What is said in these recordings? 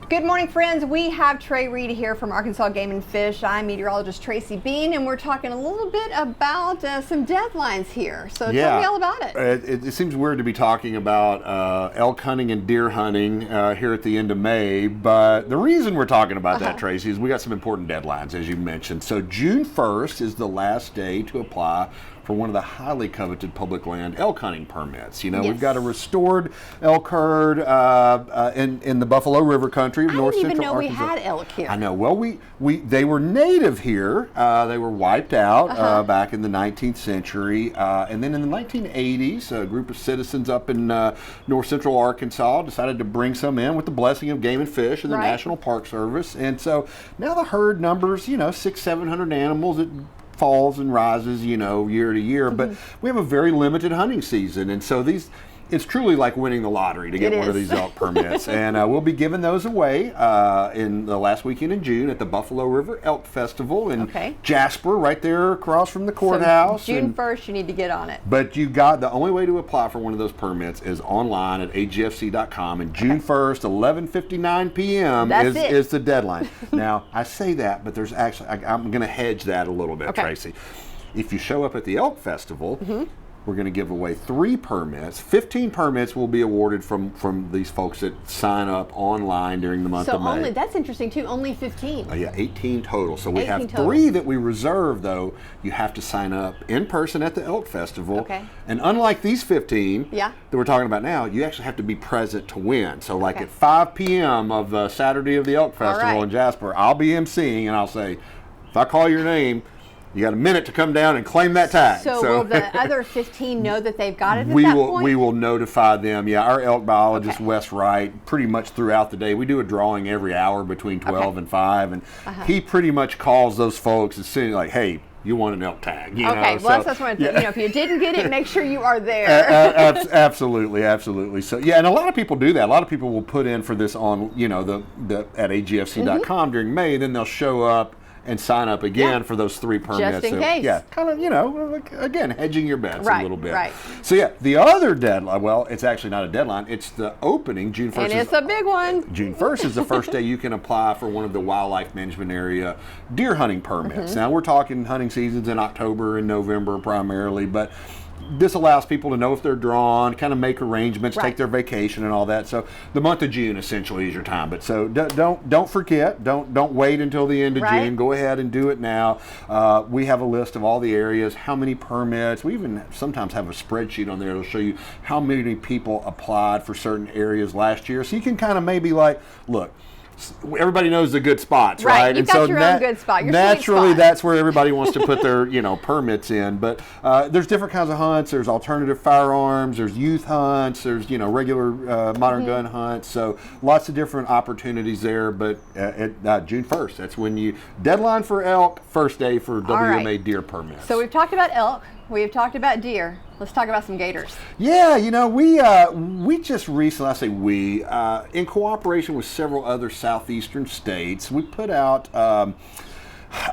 Good morning, friends. We have Trey Reid here from Arkansas Game and Fish. I'm meteorologist Tracy Beene, and we're talking a little bit about some deadlines here. So tell me all about it. It seems weird to be talking about elk hunting and deer hunting here at the end of May, but the reason we're talking about that, Tracy, is we got some important deadlines, as you mentioned. So June 1st is the last day to apply for one of the highly coveted public land elk hunting permits. You know, we've got a restored elk herd in the Buffalo River country of North Central Arkansas. I didn't even know we had elk here. I know. Well, they were native here. They were wiped out back in the 19th century. And then in the 1980s, a group of citizens up in North Central Arkansas decided to bring some in with the blessing of Game and Fish and the National Park Service. And so now the herd numbers, 600-700 animals. It falls and rises, year to year, but we have a very limited hunting season, and so it's truly like winning the lottery to get one of these elk permits. And we'll be giving those away in the last weekend in June at the Buffalo River Elk Festival in Jasper, right there across from the courthouse. So June 1st, you need to get on it. But the only way to apply for one of those permits is online at agfc.com, and June 1st, 11:59 p.m. is the deadline. Now, I say that, but there's actually, I'm going to hedge that a little bit, Tracy. If you show up at the Elk Festival, we're going to give away 3 permits. 15 permits will be awarded from these folks that sign up online during the month of May. So that's interesting too, only 15. Yeah, 18 total. So we have 3 that we reserve, though. You have to sign up in person at the Elk Festival. And unlike these 15 that we're talking about now, you actually have to be present to win. So like at 5 p.m. of Saturday of the Elk Festival in Jasper, I'll be emceeing and I'll say, if I call your name, you got a minute to come down and claim that tag. So will the other 15 know that they've got it at that point? We will notify them. Yeah, our elk biologist, Wes Wright, pretty much throughout the day, we do a drawing every hour between 12 and 5, and he pretty much calls those folks as soon as, like, hey, you want an elk tag. Well, that's one thing. If you didn't get it, make sure you are there. Absolutely. So, and a lot of people do that. A lot of people will put in for this on, at agfc.com during May, then they'll show up and sign up again for those 3 permits. Just in case. Yeah, kind of, again, hedging your bets a little bit. So yeah, the other deadline, well, it's actually not a deadline, it's the opening, June 1st. And it's a big one. June 1st is the first day you can apply for one of the wildlife management area deer hunting permits. Now we're talking hunting seasons in October and November primarily, but this allows people to know if they're drawn, kind of make arrangements, take their vacation and all that. So the month of June essentially is your time. But so don't forget, don't wait until the end of June. Go ahead and do it now. We have a list of all the areas, how many permits. We even sometimes have a spreadsheet on there that'll show you how many people applied for certain areas last year. So you can kind of maybe look, everybody knows the good spots, right? You've got your own good spot. Your naturally, that's where everybody wants to put their, permits in. But there's different kinds of hunts. There's alternative firearms. There's youth hunts. There's, regular modern gun hunts. So lots of different opportunities there. But at June 1st, that's when deadline for elk, first day for WMA deer permits. So we've talked about elk. We've talked about deer. Let's talk about some gators. Yeah, we just recently, I say we, in cooperation with several other southeastern states, we put out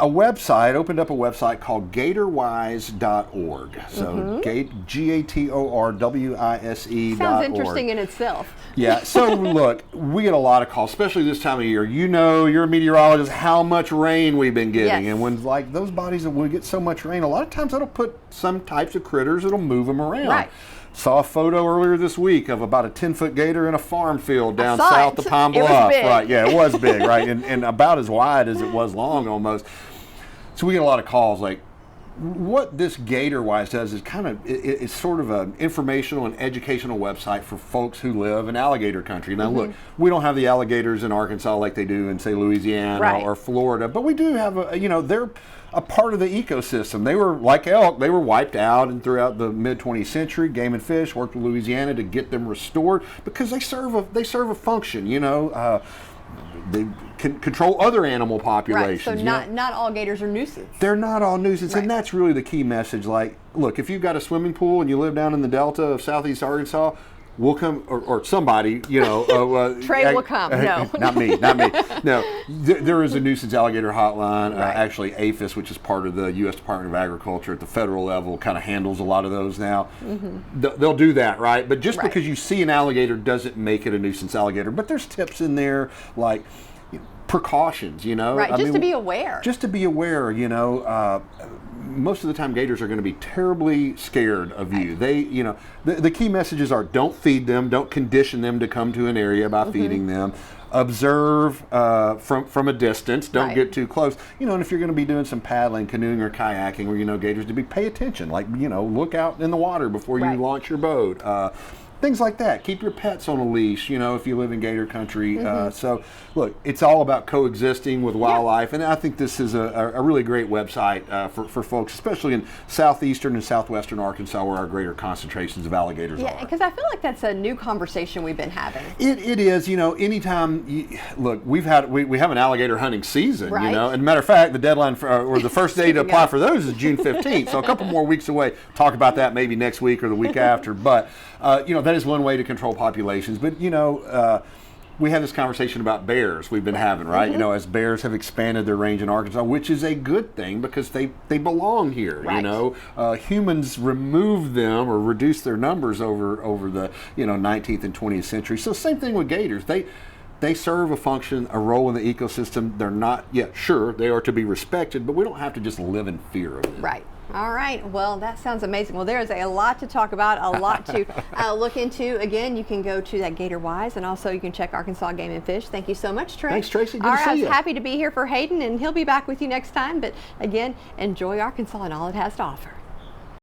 opened up a website called gatorwise.org. So GATORWISE.org. Sounds interesting in itself. Yeah, so look, we get a lot of calls, especially this time of year. You're a meteorologist, how much rain we've been getting. And when those bodies that we get so much rain, a lot of times that'll put some types of critters, it'll move them around. Saw a photo earlier this week of about a 10-foot gator in a farm field down south of Pine Bluff. It was big. Right, yeah, it was big, right, and about as wide as it was long almost. So we get a lot of calls like, what this GatorWise does is it's sort of an informational and educational website for folks who live in alligator country. Now look, we don't have the alligators in Arkansas like they do in, say, Louisiana or Florida, but we do have they're a part of the ecosystem. They were like elk, they were wiped out, and throughout the mid-20th century, Game and Fish worked with Louisiana to get them restored because they serve a function, They can control other animal populations. So not all gators are nuisance. They're not all nuisance, and that's really the key message. Like, look, if you've got a swimming pool and you live down in the delta of southeast Arkansas, we'll come, or somebody, Trey will come. No, not me. No, there is a nuisance alligator hotline. Right. Actually, APHIS, which is part of the U.S. Department of Agriculture at the federal level, kind of handles a lot of those now. They'll do that, right? But just because you see an alligator doesn't make it a nuisance alligator. But there's tips in there like precautions, Right, just to be aware. Just to be aware, most of the time gators are going to be terribly scared of you. They, the key messages are don't feed them, don't condition them to come to an area by feeding them. Observe from a distance, don't get too close. And if you're going to be doing some paddling, canoeing, or kayaking where gators, to pay attention, like, look out in the water before you launch your boat. Things like that. Keep your pets on a leash, if you live in gator country. So, look, it's all about coexisting with wildlife, and I think this is a really great website for folks, especially in southeastern and southwestern Arkansas, where our greater concentrations of alligators are. Yeah, because I feel like that's a new conversation we've been having. It is. Anytime, look, we have an alligator hunting season, Right. And matter of fact, the deadline or the first day to apply for those is June 15th, so a couple more weeks away. Talk about that maybe next week or the week after, but, that is one way to control populations. But, we have this conversation about bears we've been having, right? As bears have expanded their range in Arkansas, which is a good thing because they belong here, Right. Humans removed them or reduced their numbers over the, 19th and 20th century. So same thing with gators. They serve a function, a role in the ecosystem. They're not, sure, they are to be respected, but we don't have to just live in fear of them. Right. All right. Well, that sounds amazing. Well, there's a lot to talk about, a lot to look into. Again, you can go to that Gator Wise, and also you can check Arkansas Game and Fish. Thank you so much, Trey. Thanks, Tracy. Good All to right. see I was you. happy to be here for Hayden, and he'll be back with you next time. But again, enjoy Arkansas and all it has to offer.